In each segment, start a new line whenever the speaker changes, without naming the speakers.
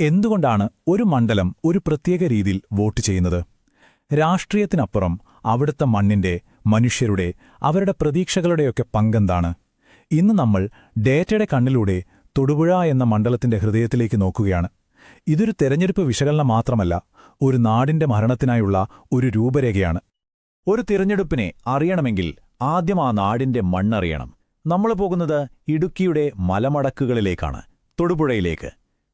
എന്തുകൊണ്ടാണ് ഒരു മണ്ഡലം ഒരു പ്രത്യേക രീതിയിൽ വോട്ട് ചെയ്യുന്നത്? രാഷ്ട്രീയത്തിനപ്പുറം അവിടുത്തെ മണ്ണിന്റെ, മനുഷ്യരുടെ, അവരുടെ പ്രതീക്ഷകളുടെയൊക്കെ പങ്കെന്താണ്? ഇന്ന് നമ്മൾ ഡേറ്റയുടെ കണ്ണിലൂടെ തൊടുപുഴ എന്ന മണ്ഡലത്തിന്റെ ഹൃദയത്തിലേക്ക് നോക്കുകയാണ്. ഇതൊരു തെരഞ്ഞെടുപ്പ് വിശകലനം മാത്രമല്ല, ഒരു നാടിന്റെ മരണത്തിനായുള്ള ഒരു രൂപരേഖയാണ്.
ഒരു തിരഞ്ഞെടുപ്പിനെ അറിയണമെങ്കിൽ ആദ്യം ആ നാടിന്റെ മണ്ണറിയണം. നമ്മൾ പോകുന്നത് ഇടുക്കിയുടെ മലമടക്കുകളിലേക്കാണ്, തൊടുപുഴയിലേക്ക്.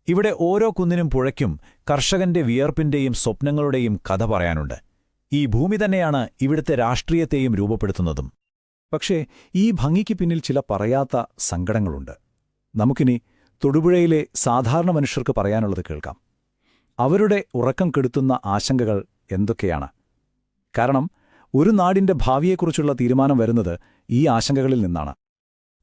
ഇവിടെ ഓരോ കുന്നിനും പുഴയ്ക്കും കർഷകന്റെ വിയർപ്പിന്റെയും സ്വപ്നങ്ങളുടെയും കഥ പറയാനുണ്ട്. ഈ ഭൂമി തന്നെയാണ് ഇവിടുത്തെ രാഷ്ട്രീയത്തെയും രൂപപ്പെടുത്തുന്നതും.
പക്ഷേ ഈ ഭംഗിക്ക് പിന്നിൽ ചില പറയാത്ത സങ്കടങ്ങളുണ്ട്. നമുക്കിനി തൊടുപുഴയിലെ സാധാരണ മനുഷ്യർക്ക് പറയാനുള്ളത് കേൾക്കാം. അവരുടെ ഉറക്കം കെടുത്തുന്ന ആശങ്കകൾ എന്തൊക്കെയാണ്? കാരണം ഒരു നാടിന്റെ ഭാവിയെക്കുറിച്ചുള്ള തീരുമാനം വരുന്നത് ഈ ആശങ്കകളിൽ നിന്നാണ്.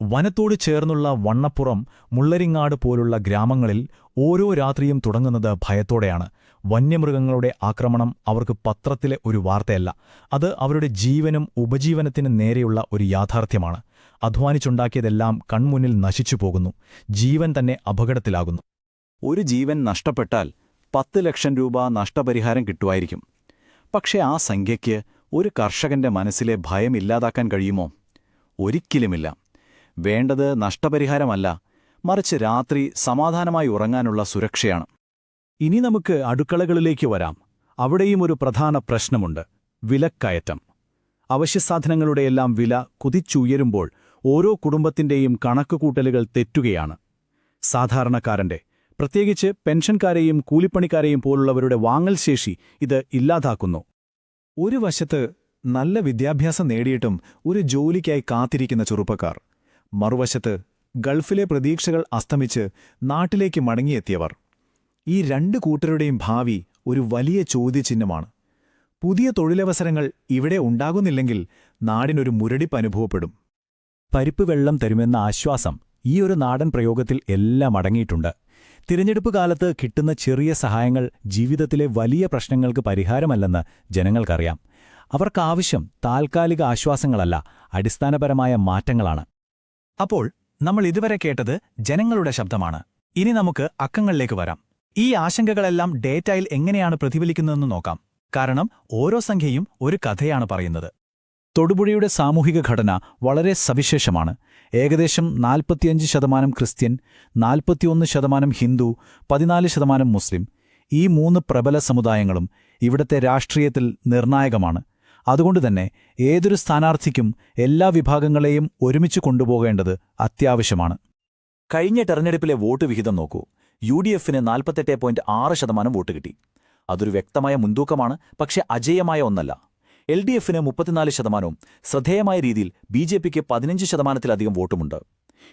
വനത്തോട് ചേർന്നുള്ള വണ്ണപ്പുറം, മുള്ളരിങ്ങാട് പോലുള്ള ഗ്രാമങ്ങളിൽ ഓരോ രാത്രിയും തുടങ്ങുന്നത് ഭയത്തോടെയാണ്. വന്യമൃഗങ്ങളുടെ ആക്രമണം അവർക്ക് പത്രത്തിലെ ഒരു വാർത്തയല്ല, അത് അവരുടെ ജീവനും ഉപജീവനത്തിനും നേരെയുള്ള ഒരു യാഥാർത്ഥ്യമാണ്. അധ്വാനിച്ചുണ്ടാക്കിയതെല്ലാം കൺമുന്നിൽ നശിച്ചുപോകുന്നു. ജീവൻ തന്നെ അപകടത്തിലാകുന്നു.
ഒരു ജീവൻ നഷ്ടപ്പെട്ടാൽ 10 ലക്ഷം രൂപ നഷ്ടപരിഹാരം കിട്ടുമായിരിക്കും. പക്ഷേ ആ സംഖ്യയ്ക്ക് ഒരു കർഷകന്റെ മനസ്സിലെ ഭയം ഇല്ലാതാക്കാൻ കഴിയുമോ? ഒരിക്കലുമില്ല. വേണ്ടത് നഷ്ടപരിഹാരമല്ല, മറിച്ച് രാത്രി സമാധാനമായി ഉറങ്ങാനുള്ള സുരക്ഷയാണ്. ഇനി നമുക്ക് അടുക്കളകളിലേക്ക് വരാം. അവിടെയും ഒരു പ്രധാന പ്രശ്നമുണ്ട്: വിലക്കയറ്റം. അവശ്യസാധനങ്ങളുടെയെല്ലാം വില കുതിച്ചുയരുമ്പോൾ ഓരോ കുടുംബത്തിന്റെയും കണക്കുകൂട്ടലുകൾ തെറ്റുകയാണ്. സാധാരണക്കാരന്റെ, പ്രത്യേകിച്ച് പെൻഷൻകാരെയും കൂലിപ്പണിക്കാരെയും പോലുള്ളവരുടെ വാങ്ങൽ ശേഷി ഇത് ഇല്ലാതാക്കുന്നു. ഒരു വശത്ത് നല്ല വിദ്യാഭ്യാസം നേടിയിട്ടും ഒരു ജോലിക്കായി കാത്തിരിക്കുന്ന ചെറുപ്പക്കാർ, മറുവശത്ത് ഗൾഫിലെ പ്രതീക്ഷകൾ അസ്തമിച്ച് നാട്ടിലേക്ക് മടങ്ങിയെത്തിയവർ. ഈ രണ്ട് കൂട്ടരുടെയും ഭാവി ഒരു വലിയ ചോദ്യചിഹ്നമാണ്. പുതിയ തൊഴിലവസരങ്ങൾ ഇവിടെ ഉണ്ടാകുന്നില്ലെങ്കിൽ നാടിനൊരു മുരടിപ്പ് അനുഭവപ്പെടും.
പരിപ്പ് വെള്ളം തരുമെന്ന ആശ്വാസം ഈ ഒരു നാടൻ പ്രയോഗത്തിൽ എല്ലാം അടങ്ങിയിട്ടുണ്ട്. തിരഞ്ഞെടുപ്പ് കാലത്ത് കിട്ടുന്ന ചെറിയ സഹായങ്ങൾ ജീവിതത്തിലെ വലിയ പ്രശ്നങ്ങൾക്ക് പരിഹാരമല്ലെന്ന് ജനങ്ങൾക്കറിയാം. അവർക്കാവശ്യം താൽക്കാലിക ആശ്വാസങ്ങളല്ല, അടിസ്ഥാനപരമായ മാറ്റങ്ങളാണ്.
അപ്പോൾ നമ്മൾ ഇതുവരെ കേട്ടത് ജനങ്ങളുടെ ശബ്ദമാണ്. ഇനി നമുക്ക് അക്കങ്ങളിലേക്ക് വരാം. ഈ ആശങ്കകളെല്ലാം ഡേറ്റയിൽ എങ്ങനെയാണ് പ്രതിഫലിക്കുന്നതെന്ന് നോക്കാം. കാരണം ഓരോ സംഖ്യയും ഒരു കഥയാണ് പറയുന്നത്. തൊടുപുഴയുടെ സാമൂഹിക ഘടന വളരെ സവിശേഷമാണ്. ഏകദേശം 45% ക്രിസ്ത്യൻ, 41% ഹിന്ദു, 14% മുസ്ലിം. ഈ 3 പ്രബല സമുദായങ്ങളും ഇവിടത്തെ രാഷ്ട്രീയത്തിൽ നിർണായകമാണ്. അതുകൊണ്ടുതന്നെ ഏതൊരു സ്ഥാനാർത്ഥിക്കും എല്ലാ വിഭാഗങ്ങളെയും ഒരുമിച്ച് കൊണ്ടുപോകേണ്ടത് അത്യാവശ്യമാണ്.
കഴിഞ്ഞ തെരഞ്ഞെടുപ്പിലെ വോട്ട് വിഹിതം നോക്കൂ. UDFന് 48.6% വോട്ട് കിട്ടി. അതൊരു വ്യക്തമായ മുൻതൂക്കമാണ്, പക്ഷെ അജേയമായ ഒന്നല്ല. LDFന് 34%വും ശ്രദ്ധേയമായ രീതിയിൽ BJPക്ക് 15%-ലധികം വോട്ടുമുണ്ട്.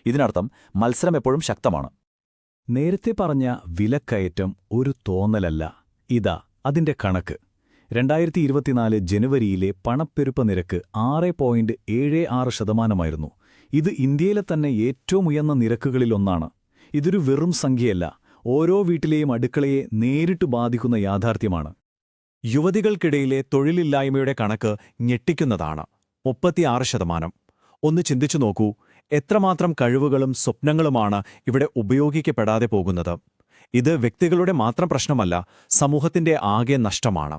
ഇതിനർത്ഥം മത്സരം എപ്പോഴും ശക്തമാണ്.
നേരത്തെ പറഞ്ഞ വിലക്കയറ്റം ഒരു തോന്നലല്ല, ഇതാ അതിന്റെ കണക്ക്. 2024 ജനുവരിയിലെ പണപ്പെരുപ്പ നിരക്ക് 6.76%. ഇത് ഇന്ത്യയിലെ തന്നെ ഏറ്റവും ഉയർന്ന നിരക്കുകളിലൊന്നാണ്. ഇതൊരു വെറും സംഖ്യയല്ല, ഓരോ വീട്ടിലെയും അടുക്കളയെ നേരിട്ട് ബാധിക്കുന്ന യാഥാർത്ഥ്യമാണ്.
യുവതികൾക്കിടയിലെ തൊഴിലില്ലായ്മയുടെ കണക്ക് ഞെട്ടിക്കുന്നതാണ്. 36%. ഒന്ന് ചിന്തിച്ചു നോക്കൂ, എത്രമാത്രം കഴിവുകളും സ്വപ്നങ്ങളുമാണ് ഇവിടെ ഉപയോഗിക്കപ്പെടാതെ പോകുന്നത്. ഇത് വ്യക്തികളുടെ മാത്രം പ്രശ്നമല്ല, സമൂഹത്തിന്റെ ആകെ നഷ്ടമാണ്.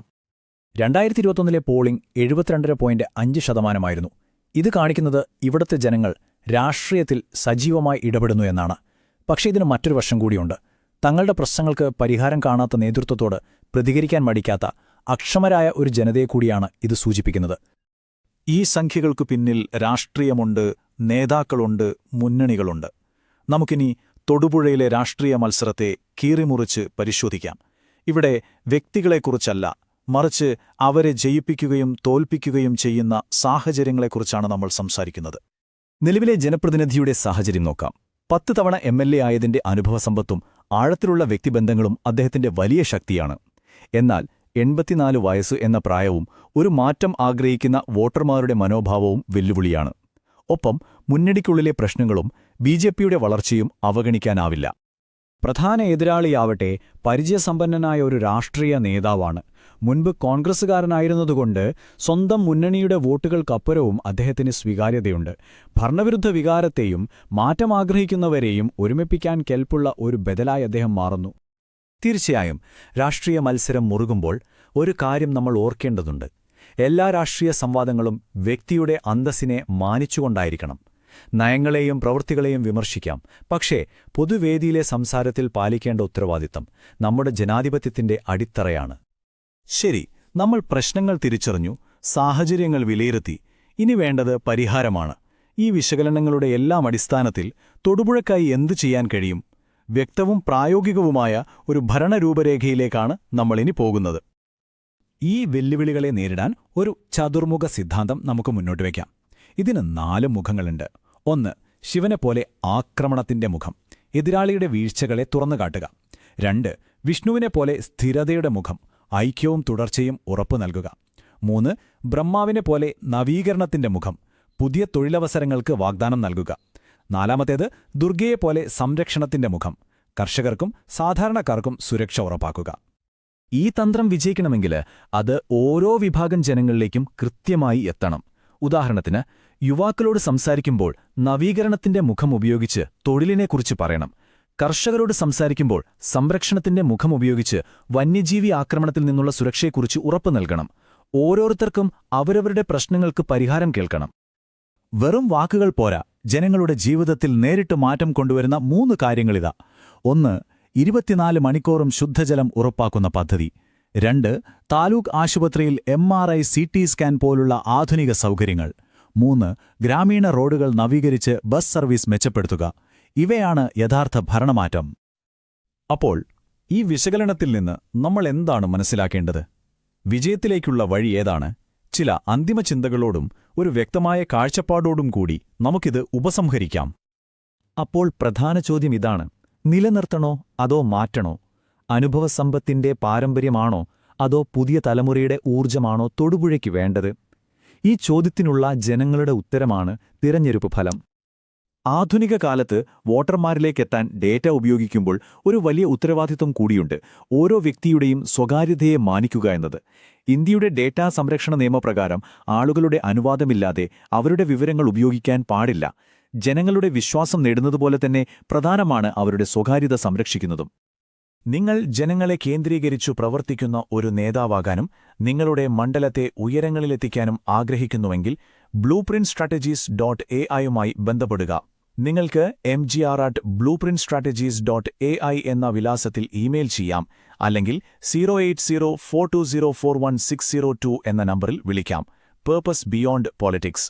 2021 പോളിംഗ് 72.5%. ഇത് കാണിക്കുന്നത് ഇവിടുത്തെ ജനങ്ങൾ രാഷ്ട്രീയത്തിൽ സജീവമായി ഇടപെടുന്നു എന്നാണ്. പക്ഷേ ഇതിന് മറ്റൊരു വശം കൂടിയുണ്ട്. തങ്ങളുടെ പ്രശ്നങ്ങൾക്ക് പരിഹാരം കാണാത്ത നേതൃത്വത്തോട് പ്രതികരിക്കാൻ മടിക്കാത്ത അക്ഷമരായ ഒരു ജനതയെ കൂടിയാണ് ഇത് സൂചിപ്പിക്കുന്നത്. ഈ സംഖ്യകൾക്കു പിന്നിൽ രാഷ്ട്രീയമുണ്ട്, നേതാക്കളുണ്ട്, മുന്നണികളുണ്ട്. നമുക്കിനി തൊടുപുഴയിലെ രാഷ്ട്രീയ മത്സരത്തെ കീറിമുറിച്ച് പരിശോധിക്കാം. ഇവിടെ വ്യക്തികളെക്കുറിച്ചല്ല, മറിച്ച് അവരെ ജയിപ്പിക്കുകയും തോൽപ്പിക്കുകയും ചെയ്യുന്ന സാഹചര്യങ്ങളെക്കുറിച്ചാണ് നമ്മൾ സംസാരിക്കുന്നത്. നിലവിലെ ജനപ്രതിനിധിയുടെ സാഹചര്യം നോക്കാം. 10 തവണ MLA ആയതിന്റെ അനുഭവസമ്പത്തും ആഴത്തിലുള്ള വ്യക്തിബന്ധങ്ങളും അദ്ദേഹത്തിന്റെ വലിയ ശക്തിയാണ്. എന്നാൽ 84 വയസ്സ് എന്ന പ്രായവും ഒരു മാറ്റം ആഗ്രഹിക്കുന്ന വോട്ടർമാരുടെ മനോഭാവവും വെല്ലുവിളിയാണ്. ഒപ്പം മുന്നണിക്കുള്ളിലെ പ്രശ്നങ്ങളും BJPയുടെ വളർച്ചയും അവഗണിക്കാനാവില്ല. പ്രധാന എതിരാളിയാവട്ടെ പരിചയസമ്പന്നനായ ഒരു രാഷ്ട്രീയ നേതാവാണ്. മുൻപ് കോൺഗ്രസുകാരനായിരുന്നതുകൊണ്ട് സ്വന്തം മുന്നണിയുടെ വോട്ടുകൾക്കപ്പുറവും അദ്ദേഹത്തിന് സ്വീകാര്യതയുണ്ട്. ഭരണവിരുദ്ധ വികാരത്തെയും മാറ്റമാഗ്രഹിക്കുന്നവരെയും ഒരുമിപ്പിക്കാൻ കെൽപ്പുള്ള ഒരു ബദലായി അദ്ദേഹം മാറുന്നു. തീർച്ചയായും രാഷ്ട്രീയ മത്സരം മുറുകുമ്പോൾ ഒരു കാര്യം നമ്മൾ ഓർക്കേണ്ടതുണ്ട്. എല്ലാ രാഷ്ട്രീയ സംവാദങ്ങളും വ്യക്തിയുടെ അന്തസ്സിനെ മാനിച്ചുകൊണ്ടായിരിക്കണം. നയങ്ങളെയും പ്രവൃത്തികളെയും വിമർശിക്കാം, പക്ഷേ പൊതുവേദിയിലെ സംസാരത്തിൽ പാലിക്കേണ്ട ഉത്തരവാദിത്തം നമ്മുടെ ജനാധിപത്യത്തിന്റെ അടിത്തറയാണ്.
ശരി, നമ്മൾ പ്രശ്നങ്ങൾ തിരിച്ചറിഞ്ഞു, സാഹചര്യങ്ങൾ വിലയിരുത്തി. ഇനി വേണ്ടത് പരിഹാരമാണ്. ഈ വിശകലനങ്ങളുടെ എല്ലാം അടിസ്ഥാനത്തിൽ തൊടുപുഴയ്ക്കായി എന്തു ചെയ്യാൻ കഴിയും? വ്യക്തവും പ്രായോഗികവുമായ ഒരു ഭരണരൂപരേഖയിലേക്കാണ് നമ്മളിനി പോകുന്നത്.
ഈ വെല്ലുവിളികളെ നേരിടാൻ ഒരു ചതുർമുഖ സിദ്ധാന്തം നമുക്ക് മുന്നോട്ട് വയ്ക്കാം. ഇതിന് 4 മുഖങ്ങളുണ്ട്. 1. ശിവനെപ്പോലെ ആക്രമണത്തിന്റെ മുഖം, എതിരാളിയുടെ വീഴ്ചകളെ തുറന്നുകാട്ടുക. 2. വിഷ്ണുവിനെപ്പോലെ സ്ഥിരതയുടെ മുഖം, ഐക്യവും തുടർച്ചയും ഉറപ്പു നൽകുക. 3. ബ്രഹ്മാവിനെപ്പോലെ നവീകരണത്തിന്റെ മുഖം, പുതിയ തൊഴിലവസരങ്ങൾക്ക് വാഗ്ദാനം നൽകുക. 4. ദുർഗയെപ്പോലെ സംരക്ഷണത്തിന്റെ മുഖം, കർഷകർക്കും സാധാരണക്കാർക്കും സുരക്ഷ ഉറപ്പാക്കുക. ഈ തന്ത്രം വിജയിക്കണമെങ്കിൽ അത് ഓരോ വിഭാഗം ജനങ്ങളിലേക്കും കൃത്യമായി എത്തണം. ഉദാഹരണത്തിന്, യുവാക്കളോട് സംസാരിക്കുമ്പോൾ നവീകരണത്തിന്റെ മുഖം ഉപയോഗിച്ച് തൊഴിലിനെക്കുറിച്ച് പറയണം. കർഷകരോട് സംസാരിക്കുമ്പോൾ സംരക്ഷണത്തിന്റെ മുഖം ഉപയോഗിച്ച് വന്യജീവി ആക്രമണത്തിൽ നിന്നുള്ള സുരക്ഷയെക്കുറിച്ച് ഉറപ്പു നൽകണം. ഓരോരുത്തർക്കും അവരവരുടെ പ്രശ്നങ്ങൾക്ക് പരിഹാരം കേൾക്കണം.
വെറും വാക്കുകൾ പോരാ, ജനങ്ങളുടെ ജീവിതത്തിൽ നേരിട്ട് മാറ്റം കൊണ്ടുവരുന്ന 3 കാര്യങ്ങളിതാ. 1. 24 മണിക്കൂറും ശുദ്ധജലം ഉറപ്പാക്കുന്ന പദ്ധതി. 2. താലൂക്ക് ആശുപത്രിയിൽ MRI CT സ്കാൻ പോലുള്ള ആധുനിക സൗകര്യങ്ങൾ. 3. ഗ്രാമീണ റോഡുകൾ നവീകരിച്ച് ബസ് സർവീസ് മെച്ചപ്പെടുത്തുക. ഇവയാണ് യഥാർത്ഥ ഭരണമാറ്റം.
അപ്പോൾ ഈ വിശകലനത്തിൽ നിന്ന് നമ്മൾ എന്താണ് മനസ്സിലാക്കേണ്ടത്? വിജയത്തിലേക്കുള്ള വഴി ഏതാണ്? ചില അന്തിമ ചിന്തകളോടും ഒരു വ്യക്തമായ കാഴ്ചപ്പാടോടും കൂടി നമുക്കിത് ഉപസംഹരിക്കാം. അപ്പോൾ പ്രധാന ചോദ്യം ഇതാണ്: നിലനിർത്തണോ അതോ മാറ്റണോ? അനുഭവസമ്പത്തിന്റെ പാരമ്പര്യമാണോ അതോ പുതിയ തലമുറയുടെ ഊർജ്ജമാണോ തൊടുപുഴയ്ക്ക് വേണ്ടത്? ഈ ചോദ്യത്തിനുള്ള ജനങ്ങളുടെ ഉത്തരമാണ് തിരഞ്ഞെടുപ്പ് ഫലം.
ആധുനിക കാലത്ത് വോട്ടർമാരിലേക്കെത്താൻ ഡേറ്റ ഉപയോഗിക്കുമ്പോൾ ഒരു വലിയ ഉത്തരവാദിത്വം കൂടിയുണ്ട്: ഓരോ വ്യക്തിയുടെയും സ്വകാര്യതയെ മാനിക്കുക എന്നത്. ഇന്ത്യയുടെ ഡേറ്റാ സംരക്ഷണ നിയമപ്രകാരം ആളുകളുടെ അനുവാദമില്ലാതെ അവരുടെ വിവരങ്ങൾ ഉപയോഗിക്കാൻ പാടില്ല. ജനങ്ങളുടെ വിശ്വാസം നേടുന്നതുപോലെ തന്നെ പ്രധാനമാണ് അവരുടെ സ്വകാര്യത സംരക്ഷിക്കുന്നതും.
നിങ്ങൾ ജനങ്ങളെ കേന്ദ്രീകരിച്ചു പ്രവർത്തിക്കുന്ന ഒരു നേതാവാകാനും നിങ്ങളുടെ മണ്ഡലത്തെ ഉയരങ്ങളിലെത്തിക്കാനും ആഗ്രഹിക്കുന്നുവെങ്കിൽ blueprintstrategies.ai ബന്ധപ്പെടുക. നിങ്ങൾക്ക് mgr@blueprintstrategies.ai എന്ന വിലാസത്തിൽ ഇമെയിൽ ചെയ്യാം, അല്ലെങ്കിൽ 08042041602 എന്ന നമ്പറിൽ വിളിക്കാം. Purpose beyond politics.